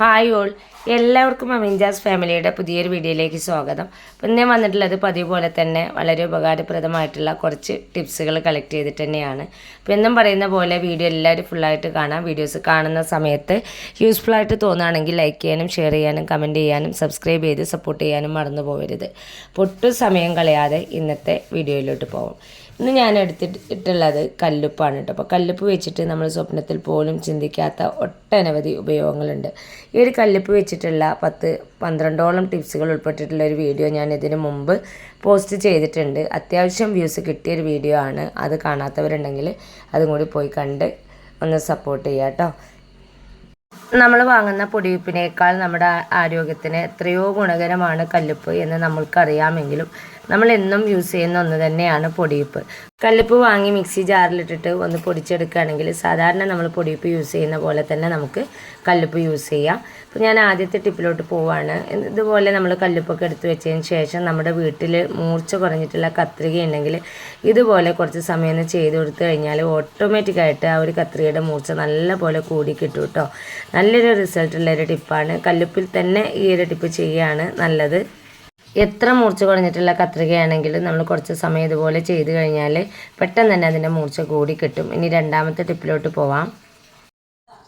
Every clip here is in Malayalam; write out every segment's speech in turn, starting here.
ഹായ് ഓൾ, എല്ലാവർക്കും അമിൻജാസ് ഫാമിലിയുടെ പുതിയൊരു വീഡിയോയിലേക്ക് സ്വാഗതം. അപ്പം ഞാൻ വന്നിട്ടുള്ളത് പതിവ് പോലെ തന്നെ വളരെ ഉപകാരപ്രദമായിട്ടുള്ള കുറച്ച് ടിപ്സുകൾ കളക്ട് ചെയ്തിട്ട് തന്നെയാണ്. അപ്പോൾ എന്നും പറയുന്ന പോലെ വീഡിയോ എല്ലാവരും ഫുള്ളായിട്ട് കാണാം. വീഡിയോസ് കാണുന്ന സമയത്ത് യൂസ്ഫുള്ളായിട്ട് തോന്നുകയാണെങ്കിൽ ലൈക്ക് ചെയ്യാനും ഷെയർ ചെയ്യാനും കമൻറ്റ് ചെയ്യാനും സബ്സ്ക്രൈബ് ചെയ്ത് സപ്പോർട്ട് ചെയ്യാനും മറന്നു പോകരുത്. ഒട്ടും സമയം കളയാതെ ഇന്നത്തെ വീഡിയോയിലോട്ട് പോകും. ഇന്ന് ഞാൻ എടുത്തിട്ടുള്ളത് കല്ലുപ്പാണ് കേട്ടോ. അപ്പോൾ കല്ലുപ്പ് വെച്ചിട്ട് നമ്മൾ സ്വപ്നത്തിൽ പോലും ചിന്തിക്കാത്ത ഒട്ടനവധി ഉപയോഗങ്ങളുണ്ട്. ഈ ഒരു കല്ലുപ്പ് വെച്ചിട്ടുള്ള 10-12ഓളം ടിപ്സുകൾ ഉൾപ്പെട്ടിട്ടുള്ള ഒരു വീഡിയോ ഞാൻ ഇതിനു മുമ്പ് പോസ്റ്റ് ചെയ്തിട്ടുണ്ട്. അത്യാവശ്യം വ്യൂസ് കിട്ടിയൊരു വീഡിയോ ആണ്. അത് കാണാത്തവരുണ്ടെങ്കിൽ അതും കൂടി പോയി കണ്ട് ഒന്ന് സപ്പോർട്ട് ചെയ്യാം കേട്ടോ. നമ്മൾ വാങ്ങുന്ന പൊടിയുപ്പിനേക്കാൾ നമ്മുടെ ആരോഗ്യത്തിന് എത്രയോ ഗുണകരമാണ് കല്ലുപ്പ് എന്ന് നമ്മൾക്കറിയാമെങ്കിലും നമ്മൾ എന്നും യൂസ് ചെയ്യുന്ന ഒന്ന് തന്നെയാണ് പൊടിയുപ്പ്. കല്ലുപ്പ് വാങ്ങി മിക്സി ജാറിലിട്ടിട്ട് ഒന്ന് പൊടിച്ചെടുക്കുകയാണെങ്കിൽ സാധാരണ നമ്മൾ പൊടിയുപ്പ് യൂസ് ചെയ്യുന്ന പോലെ തന്നെ നമുക്ക് കല്ലുപ്പ് യൂസ് ചെയ്യാം. അപ്പോൾ ഞാൻ ആദ്യത്തെ ടിപ്പിലോട്ട് പോവുകയാണ്. ഇതുപോലെ നമ്മൾ കല്ലുപ്പൊക്കെ എടുത്ത് വെച്ചതിന് ശേഷം നമ്മുടെ വീട്ടിൽ മൂർച്ച കുറഞ്ഞിട്ടുള്ള കത്രിക ഉണ്ടെങ്കിൽ ഇതുപോലെ കുറച്ച് സമയം ഒന്ന് ചെയ്ത് കൊടുത്തു കഴിഞ്ഞാൽ ഓട്ടോമാറ്റിക്കായിട്ട് ആ ഒരു കത്രികയുടെ മൂർച്ച നല്ല പോലെ കൂടി കിട്ടും കേട്ടോ. നല്ലൊരു റിസൾട്ടുള്ളൊരു ടിപ്പാണ്. കല്ലുപ്പിൽ തന്നെ ഈ ഒരു ടിപ്പ് ചെയ്യുകയാണ് നല്ലത്. എത്ര മൂർച്ച കുറഞ്ഞിട്ടുള്ള കത്രികയാണെങ്കിലും നമ്മൾ കുറച്ച് സമയം ഇതുപോലെ ചെയ്ത് കഴിഞ്ഞാൽ പെട്ടെന്ന് തന്നെ അതിൻ്റെ മൂർച്ച കൂടി കിട്ടും. ഇനി രണ്ടാമത്തെ ടിപ്പിലോട്ട് പോവാം.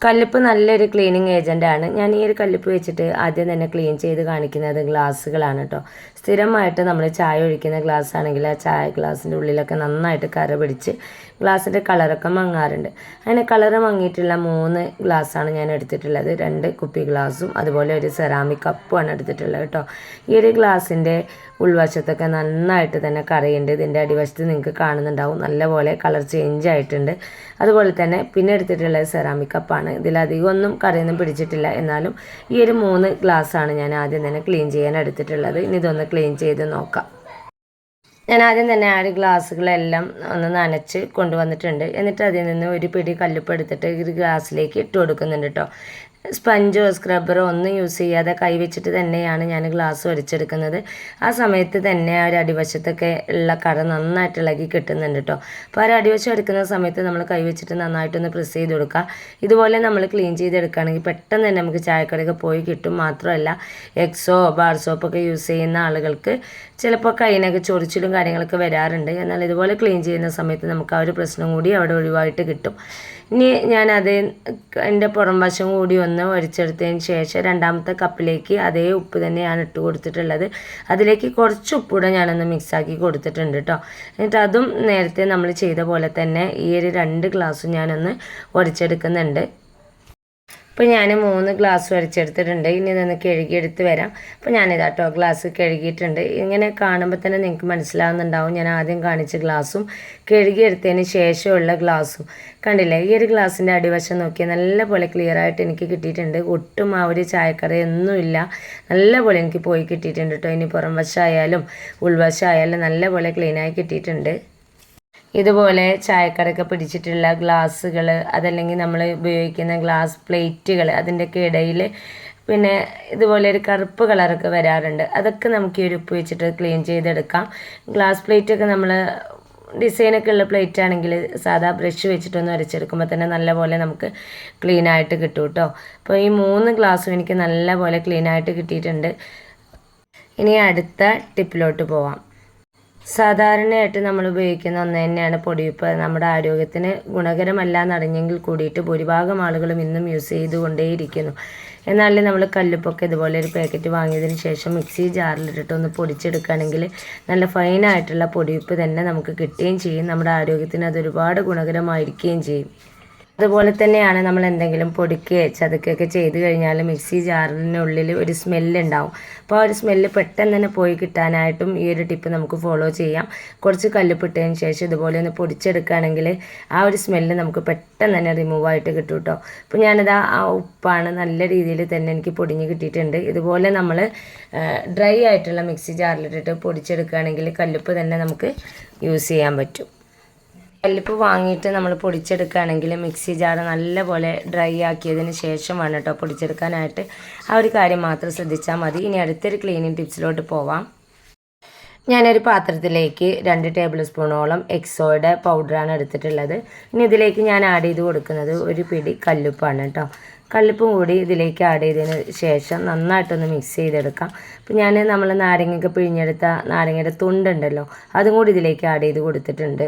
കല്ലുപ്പ് നല്ലൊരു ക്ലീനിങ് ഏജൻ്റാണ്. ഞാൻ ഈ ഒരു കല്ലുപ്പ് വെച്ചിട്ട് ആദ്യം തന്നെ ക്ലീൻ ചെയ്ത് കാണിക്കുന്നത് ഗ്ലാസ്സുകളാണ് കേട്ടോ. സ്ഥിരമായിട്ട് നമ്മൾ ചായ ഒഴിക്കുന്ന ഗ്ലാസ് ആണെങ്കിൽ ആ ചായ ഗ്ലാസിൻ്റെ ഉള്ളിലൊക്കെ നന്നായിട്ട് കറ പിടിച്ച് ഗ്ലാസിൻ്റെ കളറൊക്കെ മങ്ങാറുണ്ട്. അങ്ങനെ കളറ് മങ്ങിയിട്ടുള്ള 3 ഗ്ലാസ്സാണ് ഞാൻ എടുത്തിട്ടുള്ളത്. 2 കുപ്പി ഗ്ലാസും അതുപോലെ ഒരു സെറാമിക് കപ്പുമാണ് എടുത്തിട്ടുള്ളത് കേട്ടോ. ഈ ഒരു ഗ്ലാസിൻ്റെ ഉൾവശത്തൊക്കെ നന്നായിട്ട് തന്നെ കറയുണ്ട്. ഇതിൻ്റെ അടിവശത്ത് നിങ്ങൾക്ക് കാണുന്നുണ്ടാവും നല്ലപോലെ കളർ ചേഞ്ച് ആയിട്ടുണ്ട്. അതുപോലെ തന്നെ പിന്നെ എടുത്തിട്ടുള്ളത് സെറാമിക് കപ്പാണ്. ഇതിലധികം ഒന്നും കറയൊന്നും പിടിച്ചിട്ടില്ല. എന്നാലും ഈ ഒരു 3 ഗ്ലാസ്സാണ് ഞാൻ ആദ്യം തന്നെ ക്ലീൻ ചെയ്യാൻ എടുത്തിട്ടുള്ളത്. ഇനി ഇതൊന്ന് ക്ലീൻ ചെയ്ത് നോക്കാം. ഞാൻ ആദ്യം തന്നെ ആ ഒരു ഗ്ലാസ്സുകളെല്ലാം ഒന്ന് നനച്ച് കൊണ്ടുവന്നിട്ടുണ്ട്. എന്നിട്ട് അതിൽ നിന്ന് ഒരു പിടി കല്ലുപ്പ് എടുത്തിട്ട് ഒരു ഗ്ലാസ്സിലേക്ക് ഇട്ട് കൊടുക്കുന്നുണ്ട് കേട്ടോ. സ്പഞ്ചോ സ്ക്രബ്ബറോ ഒന്നും യൂസ് ചെയ്യാതെ കൈ വെച്ചിട്ട് തന്നെയാണ് ഞാൻ ഗ്ലാസ് വരച്ചെടുക്കുന്നത്. ആ സമയത്ത് തന്നെ ആ ഒരു അടിവശത്തൊക്കെ ഉള്ള കറ നന്നായിട്ട് ഇളകി കിട്ടുന്നുണ്ട് കേട്ടോ. അപ്പോൾ ആ ഒരു അടിവശം എടുക്കുന്ന സമയത്ത് നമ്മൾ കൈ വെച്ചിട്ട് നന്നായിട്ടൊന്ന് പ്രസ് ചെയ്ത് കൊടുക്കുക. ഇതുപോലെ നമ്മൾ ക്ലീൻ ചെയ്തെടുക്കുകയാണെങ്കിൽ പെട്ടെന്ന് തന്നെ നമുക്ക് ചായക്കടയൊക്കെ പോയി കിട്ടും. മാത്രമല്ല എക്സോ ബാർ സോപ്പൊക്കെ യൂസ് ചെയ്യുന്ന ആളുകൾക്ക് ചിലപ്പോൾ കൈയിനൊക്കെ ചൊറിച്ചിലും കാര്യങ്ങളൊക്കെ വരാറുണ്ട്. എന്നാൽ ഇതുപോലെ ക്ലീൻ ചെയ്യുന്ന സമയത്ത് നമുക്ക് ആ ഒരു പ്രശ്നം കൂടി അവിടെ ഒഴിവായിട്ട് കിട്ടും. ഇനി ഞാനത് എൻ്റെ പുറം വശം കൂടി ഒന്ന് ഒരിച്ചെടുത്തതിന് ശേഷം രണ്ടാമത്തെ കപ്പിലേക്ക് അതേ ഉപ്പ് തന്നെയാണ് ഇട്ട് കൊടുത്തിട്ടുള്ളത്. അതിലേക്ക് കുറച്ച് ഉപ്പൂടെ ഞാനൊന്ന് മിക്സാക്കി കൊടുത്തിട്ടുണ്ട് കേട്ടോ. എന്നിട്ട് അതും നേരത്തെ നമ്മൾ ചെയ്ത പോലെ തന്നെ ഈ ഒരു 2 ഗ്ലാസ്സും ഞാനൊന്ന് ഒരിച്ചെടുക്കുന്നുണ്ട്. അപ്പോൾ ഞാൻ 3 ഗ്ലാസ് വരച്ചെടുത്തിട്ടുണ്ട്. ഇനി ഇതൊന്ന് കഴുകിയെടുത്ത് വരാം. അപ്പോൾ ഞാനിതാട്ടോ ഗ്ലാസ് കഴുകിയിട്ടുണ്ട്. ഇങ്ങനെ കാണുമ്പോൾ തന്നെ നിങ്ങൾക്ക് മനസ്സിലാവുന്നുണ്ടാവും ഞാൻ ആദ്യം കാണിച്ച ഗ്ലാസും കഴുകിയെടുത്തതിന് ശേഷമുള്ള ഗ്ലാസും കണ്ടില്ലേ. ഈ ഒരു ഗ്ലാസിൻ്റെ അടിവശം നോക്കിയാൽ നല്ലപോലെ ക്ലിയർ ആയിട്ട് എനിക്ക് കിട്ടിയിട്ടുണ്ട്. ഒട്ടും ആ ഒരു ചായക്കറയൊന്നുമില്ല. നല്ലപോലെ എനിക്ക് പോയി കിട്ടിയിട്ടുണ്ട് കേട്ടോ. ഇനി പുറം വശമായാലും ഉൾവശമായാലും നല്ലപോലെ ക്ലീനായി കിട്ടിയിട്ടുണ്ട്. ഇതുപോലെ ചായക്കടയൊക്കെ പിടിച്ചിട്ടുള്ള ഗ്ലാസ്സുകൾ അതല്ലെങ്കിൽ നമ്മൾ ഉപയോഗിക്കുന്ന ഗ്ലാസ് പ്ലേറ്റുകൾ അതിൻ്റെയൊക്കെ ഇടയിൽ പിന്നെ ഇതുപോലെ ഒരു കറുപ്പ് കളറൊക്കെ വരാറുണ്ട്. അതൊക്കെ നമുക്ക് ഈ ഒരു ഉപ്പ് വെച്ചിട്ട് ക്ലീൻ ചെയ്തെടുക്കാം. ഗ്ലാസ് പ്ലേറ്റൊക്കെ നമ്മൾ ഡിസൈനൊക്കെ ഉള്ള പ്ലേറ്റ് ആണെങ്കിൽ സാധാ ബ്രഷ് വെച്ചിട്ടൊന്ന് വരച്ചെടുക്കുമ്പോൾ തന്നെ നല്ലപോലെ നമുക്ക് ക്ലീനായിട്ട് കിട്ടും കേട്ടോ. അപ്പോൾ ഈ 3 ഗ്ലാസ്സും എനിക്ക് നല്ലപോലെ ക്ലീനായിട്ട് കിട്ടിയിട്ടുണ്ട്. ഇനി അടുത്ത ടിപ്പിലോട്ട് പോവാം. സാധാരണയായിട്ട് നമ്മൾ ഉപയോഗിക്കുന്ന ഒന്ന് തന്നെയാണ് പൊടിയുപ്പ്. നമ്മുടെ ആരോഗ്യത്തിന് ഗുണകരമല്ല എന്നറിഞ്ഞെങ്കിൽ കൂടിയിട്ട് ഭൂരിഭാഗം ആളുകളും ഇന്നും യൂസ് ചെയ്തുകൊണ്ടേയിരിക്കുന്നു. എന്നാൽ നമ്മൾ കല്ലുപ്പൊക്കെ ഇതുപോലെ ഒരു പാക്കറ്റ് വാങ്ങിയതിന് ശേഷം മിക്സി ജാറിലിട്ടിട്ട് ഒന്ന് പൊടിച്ചെടുക്കുകയാണെങ്കിൽ നല്ല ഫൈനായിട്ടുള്ള പൊടിയുപ്പ് തന്നെ നമുക്ക് കിട്ടുകയും ചെയ്യും. നമ്മുടെ ആരോഗ്യത്തിന് അത് ഒരുപാട് ഗുണകരമായിരിക്കുകയും ചെയ്യും. അതുപോലെ തന്നെയാണ് നമ്മൾ എന്തെങ്കിലും പൊടിക്കുകയോ ചതക്കുകയൊക്കെ ചെയ്ത് കഴിഞ്ഞാൽ മിക്സി ജാറിനുള്ളിൽ ഒരു സ്മെല്ലുണ്ടാവും. അപ്പോൾ ആ ഒരു സ്മെല്ല് പെട്ടെന്ന് തന്നെ പോയി കിട്ടാനായിട്ടും ഈ ഒരു ടിപ്പ് നമുക്ക് ഫോളോ ചെയ്യാം. കുറച്ച് കല്ലുപ്പിട്ടതിന് ശേഷം ഇതുപോലെ ഒന്ന് പൊടിച്ചെടുക്കുകയാണെങ്കിൽ ആ ഒരു സ്മെല്ല് നമുക്ക് പെട്ടെന്ന് തന്നെ റിമൂവായിട്ട് കിട്ടും കേട്ടോ. അപ്പോൾ ഞാനിത് ആ ഉപ്പാണ് നല്ല രീതിയിൽ തന്നെ എനിക്ക് പൊടിഞ്ഞ് കിട്ടിയിട്ടുണ്ട്. ഇതുപോലെ നമ്മൾ ഡ്രൈ ആയിട്ടുള്ള മിക്സി ജാറിലിട്ടിട്ട് പൊടിച്ചെടുക്കുകയാണെങ്കിൽ കല്ലുപ്പ് തന്നെ നമുക്ക് യൂസ് ചെയ്യാൻ പറ്റും. കല്ലുപ്പ് വാങ്ങിയിട്ട് നമ്മൾ പൊടിച്ചെടുക്കുകയാണെങ്കിൽ മിക്സി ജാർ നല്ലപോലെ ഡ്രൈ ആക്കിയതിന് ശേഷമാണ് കേട്ടോ പൊടിച്ചെടുക്കാനായിട്ട്. ആ ഒരു കാര്യം മാത്രം ശ്രദ്ധിച്ചാൽ മതി. ഇനി അടുത്തൊരു ക്ലീനിങ് ടിപ്സിലോട്ട് പോവാം. ഞാനൊരു പാത്രത്തിലേക്ക് 2 ടേബിൾ സ്പൂണോളം എക്സോയുടെ പൗഡറാണ് എടുത്തിട്ടുള്ളത്. ഇനി ഇതിലേക്ക് ഞാൻ ആഡ് ചെയ്ത് കൊടുക്കുന്നത് ഒരു പിടി കല്ലുപ്പാണ് കേട്ടോ. കല്ലുപ്പും കൂടി ഇതിലേക്ക് ആഡ് ചെയ്തതിന് ശേഷം നന്നായിട്ടൊന്ന് മിക്സ് ചെയ്തെടുക്കാം. അപ്പോൾ നമ്മൾ നാരങ്ങയൊക്കെ പിഴിഞ്ഞെടുത്ത നാരങ്ങയുടെ തുണ്ടുണ്ടല്ലോ, അതും കൂടി ഇതിലേക്ക് ആഡ് ചെയ്ത് കൊടുത്തിട്ടുണ്ട്.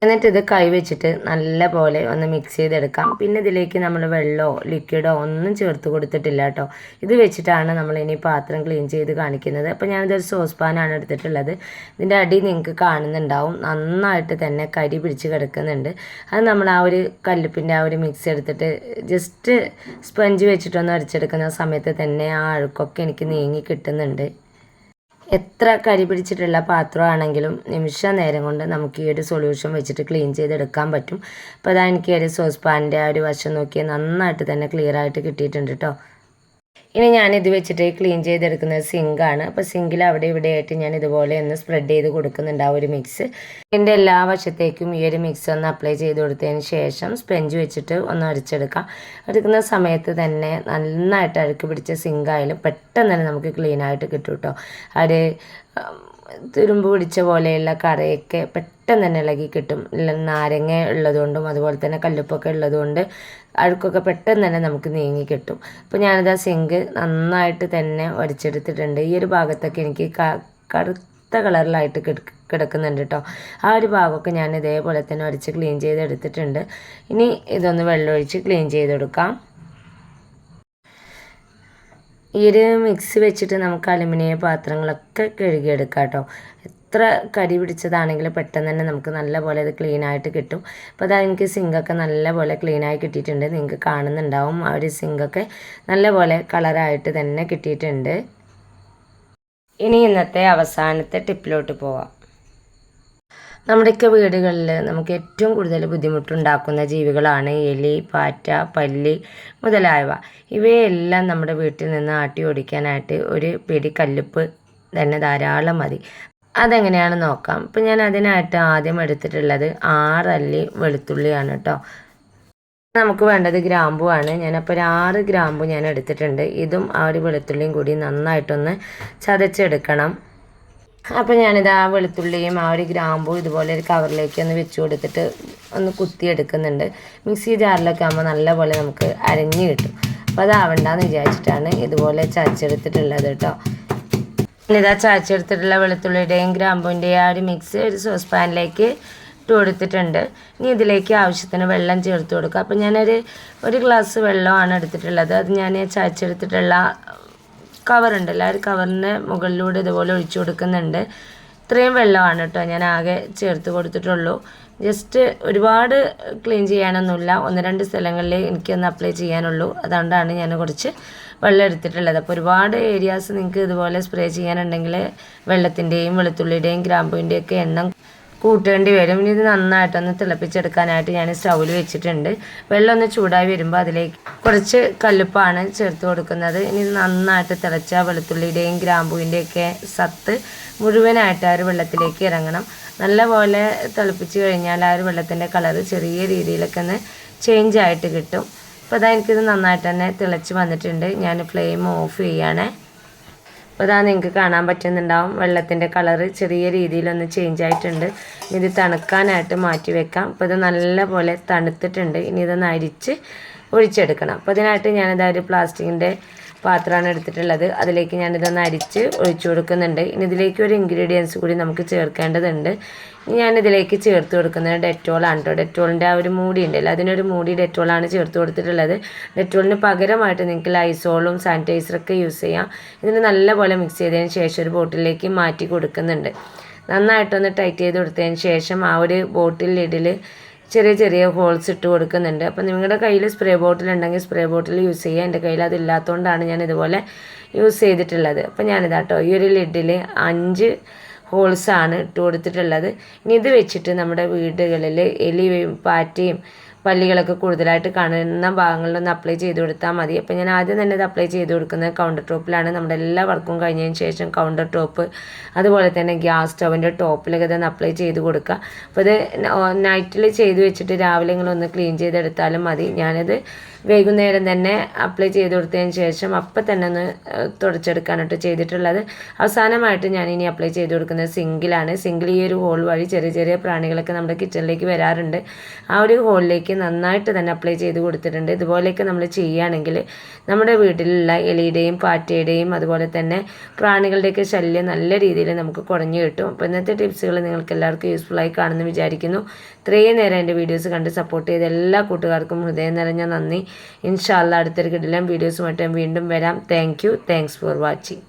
എന്നിട്ട് ഇത് കൈ വെച്ചിട്ട് നല്ല പോലെ ഒന്ന് മിക്സ് ചെയ്തെടുക്കാം. പിന്നെ ഇതിലേക്ക് നമ്മൾ വെള്ളമോ ലിക്വിഡോ ഒന്നും ചേർത്ത് കൊടുത്തിട്ടില്ല കേട്ടോ. ഇത് വെച്ചിട്ടാണ് നമ്മൾ ഇനി പാത്രം ക്ലീൻ ചെയ്ത് കാണിക്കുന്നത്. അപ്പോൾ ഞാനിതൊരു സോസ് പാനാണ് എടുത്തിട്ടുള്ളത്. ഇതിൻ്റെ അടി നിങ്ങൾക്ക് കാണുന്നുണ്ടാവും, നന്നായിട്ട് തന്നെ കരി പിടിച്ച് കിടക്കുന്നുണ്ട്. അത് നമ്മൾ ആ ഒരു കല്ലുപ്പിൻ്റെ ആ ഒരു മിക്സ് എടുത്തിട്ട് ജസ്റ്റ് സ്പഞ്ച് വെച്ചിട്ടൊന്ന് അരിച്ചെടുക്കുന്ന സമയത്ത് തന്നെ ആ അഴുക്കൊക്കെ എനിക്ക് നീങ്ങി കിട്ടുന്നുണ്ട്. എത്ര കരി പിടിച്ചിട്ടുള്ള പാത്രമാണെങ്കിലും നിമിഷ നേരം കൊണ്ട് നമുക്ക് ഈ ഒരു സൊല്യൂഷൻ വെച്ചിട്ട് ക്ലീൻ ചെയ്തെടുക്കാൻ പറ്റും. അപ്പോൾ അതാ എനിക്ക് ഒരു സോസ് പാനിൻ്റെ ആ ഒരു വശം നോക്കിയാൽ നന്നായിട്ട് തന്നെ ക്ലിയർ ആയിട്ട് കിട്ടിയിട്ടുണ്ട് കേട്ടോ. ഇനി ഞാനിത് വെച്ചിട്ട് ക്ലീൻ ചെയ്തെടുക്കുന്നത് സിങ്കാണ്. അപ്പോൾ സിങ്കിൽ അവിടെ ഇവിടെ ആയിട്ട് ഞാൻ ഇതുപോലെ ഒന്ന് സ്പ്രെഡ് ചെയ്ത് കൊടുക്കുന്നുണ്ട് ആ ഒരു മിക്സ്. എൻ്റെ എല്ലാ വശത്തേക്കും ഈ ഒരു മിക്സ് ഒന്ന് അപ്ലൈ ചെയ്ത് കൊടുത്തതിന് ശേഷം സ്പെഞ്ച് വെച്ചിട്ട് ഒന്ന് അരിച്ചെടുക്കാം. എടുക്കുന്ന സമയത്ത് തന്നെ നന്നായിട്ട് അഴുക്ക് പിടിച്ച സിങ്കായാലും പെട്ടെന്ന് തന്നെ നമുക്ക് ക്ലീനായിട്ട് കിട്ടും കേട്ടോ. അത് തുരുമ്പ് പിടിച്ച പോലെയുള്ള കറയൊക്കെ പെട്ടെന്ന് തന്നെ ഇളകി കിട്ടും. നാരങ്ങ ഉള്ളതുകൊണ്ടും അതുപോലെ തന്നെ കല്ലുപ്പൊക്കെ ഉള്ളതുകൊണ്ട് അഴുക്കൊക്കെ പെട്ടെന്ന് തന്നെ നമുക്ക് നീങ്ങി കിട്ടും. അപ്പോൾ ഞാനിത് ആ സിങ്ക് നന്നായിട്ട് തന്നെ ഉരച്ചെടുത്തിട്ടുണ്ട്. ഈ ഒരു ഭാഗത്തൊക്കെ എനിക്ക് കറുത്ത കളറിലായിട്ട് കിടക്കുന്നുണ്ട് കേട്ടോ. ആ ഒരു ഭാഗമൊക്കെ ഞാൻ ഇതേപോലെ തന്നെ ഉരച്ച് ക്ലീൻ ചെയ്തെടുത്തിട്ടുണ്ട്. ഇനി ഇതൊന്ന് വെള്ളമൊഴിച്ച് ക്ലീൻ ചെയ്തെടുക്കാം. ഈ ഒരു മിക്സ് വെച്ചിട്ട് നമുക്ക് അലുമിനിയം പാത്രങ്ങളൊക്കെ കഴുകിയെടുക്കാം കേട്ടോ. എത്ര കരി പിടിച്ചതാണെങ്കിലും പെട്ടെന്ന് തന്നെ നമുക്ക് നല്ലപോലെ അത് ക്ലീനായിട്ട് കിട്ടും. അപ്പോൾ അതാ എനിക്ക് സിങ്കൊക്കെ നല്ലപോലെ ക്ലീനായി കിട്ടിയിട്ടുണ്ട്. നിങ്ങൾക്ക് കാണുന്നുണ്ടാവും ആ ഒരു സിങ്കൊക്കെ നല്ലപോലെ കളറായിട്ട് തന്നെ കിട്ടിയിട്ടുണ്ട്. ഇനി ഇന്നത്തെ അവസാനത്തെ ടിപ്പിലോട്ട് പോവാം. നമ്മുടെയൊക്കെ വീടുകളിൽ നമുക്ക് ഏറ്റവും കൂടുതൽ ബുദ്ധിമുട്ടുണ്ടാക്കുന്ന ജീവികളാണ് എലി, പാറ്റ, പല്ലി മുതലായവ. ഇവയെല്ലാം നമ്മുടെ വീട്ടിൽ നിന്ന് ആട്ടി ഓടിക്കാനായിട്ട് ഒരു പിടി കല്ലുപ്പ് തന്നെ ധാരാളം മതി. അതെങ്ങനെയാണ് നോക്കാം. ഇപ്പം ഞാൻ അതിനായിട്ട് ആദ്യം എടുത്തിട്ടുള്ളത് 6 അല്ലി വെളുത്തുള്ളിയാണ് കേട്ടോ. നമുക്ക് വേണ്ടത് ഗ്രാമ്പുവാണ്. ഞാനപ്പോൾ ഒരു 6 ഗ്രാമ്പു ഞാൻ എടുത്തിട്ടുണ്ട്. ഇതും ആ ഒരു വെളുത്തുള്ളിയും കൂടി നന്നായിട്ടൊന്ന് ചതച്ചെടുക്കണം. അപ്പോൾ ഞാനിത് ആ വെളുത്തുള്ളിയും ആ ഒരു ഗ്രാമ്പും ഇതുപോലെ ഒരു കവറിലേക്ക് ഒന്ന് വെച്ച് കൊടുത്തിട്ട് ഒന്ന് കുത്തിയെടുക്കുന്നുണ്ട്. മിക്സി ജാറിലൊക്കെ ആകുമ്പോൾ നല്ലപോലെ നമുക്ക് അരഞ്ഞ് കിട്ടും. അപ്പോൾ അതാവണ്ടെന്ന് വിചാരിച്ചിട്ടാണ് ഇതുപോലെ ചതച്ചെടുത്തിട്ടുള്ളത് കേട്ടോ. ഇതാ ചതച്ചെടുത്തിട്ടുള്ള വെളുത്തുള്ളിയുടെയും ഗ്രാമ്പൂൻ്റെയും ആ ഒരു മിക്സ് ഒരു സോസ് പാനിലേക്ക് ഇട്ട് കൊടുത്തിട്ടുണ്ട്. ഇനി ഇതിലേക്ക് ആവശ്യത്തിന് വെള്ളം ചേർത്ത് കൊടുക്കുക. അപ്പോൾ ഒരു ഗ്ലാസ് വെള്ളമാണ് എടുത്തിട്ടുള്ളത്. അത് ഞാൻ ചതച്ചെടുത്തിട്ടുള്ള കവറുണ്ടല്ലോ, ആ ഒരു കവറിന് മുകളിലൂടെ ഇതുപോലെ ഒഴിച്ചു കൊടുക്കുന്നുണ്ട്. ഇത്രയും വെള്ളമാണ് കേട്ടോ ഞാൻ ആകെ ചേർത്ത് കൊടുത്തിട്ടുള്ളൂ. ജസ്റ്റ് ഒരുപാട് ക്ലീൻ ചെയ്യാനൊന്നുമില്ല, 1-2 സ്ഥലങ്ങളിൽ എനിക്കൊന്ന് അപ്ലൈ ചെയ്യാനുള്ളൂ. അതുകൊണ്ടാണ് ഞാൻ കുറച്ച് വെള്ളം എടുത്തിട്ടുള്ളത്. അപ്പോൾ ഒരുപാട് ഏരിയാസ് നിങ്ങൾക്ക് ഇതുപോലെ സ്പ്രേ ചെയ്യാനുണ്ടെങ്കിൽ വെള്ളത്തിൻ്റെയും വെളുത്തുള്ളിയുടെയും ഗ്രാമ്പൂവിൻ്റെയൊക്കെ എണ്ണം കൂട്ടേണ്ടി വരും. ഇനി ഇത് നന്നായിട്ടൊന്ന് തിളപ്പിച്ചെടുക്കാനായിട്ട് ഞാൻ സ്റ്റൗവിൽ വെച്ചിട്ടുണ്ട്. വെള്ളം ഒന്ന് ചൂടായി വരുമ്പോൾ അതിലേക്ക് കുറച്ച് കല്ലുപ്പാണ് ചേർത്ത് കൊടുക്കുന്നത്. ഇനി ഇത് നന്നായിട്ട് തിളച്ച വെളുത്തുള്ളിയുടെയും ഗ്രാമ്പൂവിൻ്റെയൊക്കെ സത്ത് മുഴുവനായിട്ട് ആ ഒരു വെള്ളത്തിലേക്ക് ഇറങ്ങണം. നല്ലപോലെ തിളപ്പിച്ച് കഴിഞ്ഞാൽ ആ ഒരു വെള്ളത്തിൻ്റെ കളറ് ചെറിയ രീതിയിലൊക്കെ ഒന്ന് ചേഞ്ച് ആയിട്ട് കിട്ടും. അപ്പോൾ അതാ എനിക്കിത് നന്നായിട്ട് തന്നെ തിളച്ച് വന്നിട്ടുണ്ട്. ഞാൻ ഫ്ലെയിം ഓഫ് ചെയ്യാണ്. അപ്പോൾ അതാ നിങ്ങൾക്ക് കാണാൻ പറ്റുന്നുണ്ടാവും വെള്ളത്തിൻ്റെ കളറ് ചെറിയ രീതിയിലൊന്ന് ചേഞ്ച് ആയിട്ടുണ്ട്. ഇത് തണുക്കാനായിട്ട് മാറ്റി വെക്കാം. അപ്പോൾ ഇത് നല്ലപോലെ തണുത്തിട്ടുണ്ട്. ഇനി ഇതൊന്ന് അരിച്ച് ഒഴിച്ചെടുക്കണം. അപ്പോൾ അതിനായിട്ട് ഞാനിതാ ഒരു പ്ലാസ്റ്റിക്കിൻ്റെ പാത്രമാണ് എടുത്തിട്ടുള്ളത്. അതിലേക്ക് ഞാനിതൊന്ന് അരിച്ച് ഒഴിച്ചു കൊടുക്കുന്നുണ്ട്. ഇനി ഇതിലേക്ക് ഒരു ഇൻഗ്രീഡിയൻസ് കൂടി നമുക്ക് ചേർക്കേണ്ടതുണ്ട്. ഞാനിതിലേക്ക് ചേർത്ത് കൊടുക്കുന്നത് ഡെറ്റോളാണ് കേട്ടോ. ഡെറ്റോളിൻ്റെ ആ ഒരു മൂടി ഉണ്ടല്ലോ, അതിനൊരു മൂടി ഡെറ്റോളാണ് ചേർത്ത് കൊടുത്തിട്ടുള്ളത്. ഡെറ്റോളിന് പകരമായിട്ട് നിങ്ങൾക്ക് ലൈസോളും സാനിറ്റൈസറൊക്കെ യൂസ് ചെയ്യാം. ഇതിന് നല്ലപോലെ മിക്സ് ചെയ്തതിന് ശേഷം ഒരു ബോട്ടിലേക്ക് മാറ്റി കൊടുക്കുന്നുണ്ട്. നന്നായിട്ടൊന്ന് ടൈറ്റ് ചെയ്ത് കൊടുത്തതിന് ശേഷം ആ ഒരു ബോട്ടിൽ ലിഡിൽ ചെറിയ ചെറിയ ഹോൾസ് ഇട്ട് കൊടുക്കുന്നുണ്ട്. അപ്പോൾ നിങ്ങളുടെ കയ്യിൽ സ്പ്രേ ബോട്ടിൽ ഉണ്ടെങ്കിൽ സ്പ്രേ ബോട്ടിൽ യൂസ് ചെയ്യുക. എൻ്റെ കയ്യിൽ അതില്ലാത്തതുകൊണ്ടാണ് ഞാൻ ഇതുപോലെ യൂസ് ചെയ്തിട്ടുള്ളത്. അപ്പോൾ ഞാനിതാട്ടോ ഈ ഒരു ലിഡിൽ 5 ഹോൾസാണ് ഇട്ട് കൊടുത്തിട്ടുള്ളത്. ഇനി ഇത് വെച്ചിട്ട് നമ്മുടെ വീടുകളിൽ എലിയും പാറ്റയും പല്ലികളൊക്കെ കൂടുതലായിട്ട് കാണുന്ന ഭാഗങ്ങളിലൊന്ന് അപ്ലൈ ചെയ്ത് കൊടുത്താൽ മതി. അപ്പോൾ ഞാൻ ആദ്യം തന്നെ ഇത് അപ്ലൈ ചെയ്ത് കൊടുക്കുന്നത് കൗണ്ടർ ടോപ്പിലാണ്. നമ്മുടെ എല്ലാ വർക്കും കഴിഞ്ഞതിന് ശേഷം കൗണ്ടർ ടോപ്പ് അതുപോലെ തന്നെ ഗ്യാസ് സ്റ്റൗവിൻ്റെ ടോപ്പിലൊക്കെ ഇതൊന്ന് അപ്ലൈ ചെയ്ത് കൊടുക്കുക. അപ്പോൾ ഇത് നൈറ്റിൽ ചെയ്ത് വെച്ചിട്ട് രാവിലെ ഇങ്ങനെ ഒന്ന് ക്ലീൻ ചെയ്തെടുത്താലും മതി. ഞാനിത് വൈകുന്നേരം തന്നെ അപ്ലൈ ചെയ്ത് കൊടുത്തതിന് ശേഷം അപ്പം തന്നെ ഒന്ന് തുടച്ചെടുക്കാനായിട്ട് ചെയ്തിട്ടുള്ളത്. അവസാനമായിട്ട് ഞാൻ ഇനി അപ്ലൈ ചെയ്ത് കൊടുക്കുന്നത് സിങ്കിലാണ്. സിങ്കിൽ ഈ ഒരു ഹോൾ വഴി ചെറിയ ചെറിയ പ്രാണികളൊക്കെ നമ്മുടെ കിച്ചണിലേക്ക് വരാറുണ്ട്. ആ ഒരു ഹോളിലേക്ക് നന്നായിട്ട് തന്നെ അപ്ലൈ ചെയ്ത് കൊടുത്തിട്ടുണ്ട്. ഇതുപോലെയൊക്കെ നമ്മൾ ചെയ്യുകയാണെങ്കിൽ നമ്മുടെ വീട്ടിലുള്ള എലിയുടെയും പാറ്റയുടെയും അതുപോലെ തന്നെ പ്രാണികളുടെയൊക്കെ ശല്യം നല്ല രീതിയിൽ നമുക്ക് കുറഞ്ഞു കിട്ടും. അപ്പോൾ ഇന്നത്തെ ടിപ്സുകൾ നിങ്ങൾക്ക് എല്ലാവർക്കും യൂസ്ഫുള്ളായി കാണുമെന്ന് വിചാരിക്കുന്നു. ഇത്രയും നേരം എൻ്റെ വീഡിയോസ് കണ്ട് സപ്പോർട്ട് ചെയ്ത എല്ലാ കൂട്ടുകാർക്കും ഹൃദയം നിറഞ്ഞ നന്ദി. ഇൻഷാ അല്ലാഹ് അടുത്തൊരു കിടിലൻ വീഡിയോസുമായിട്ട് വീണ്ടും വരാം. Thanks for watching.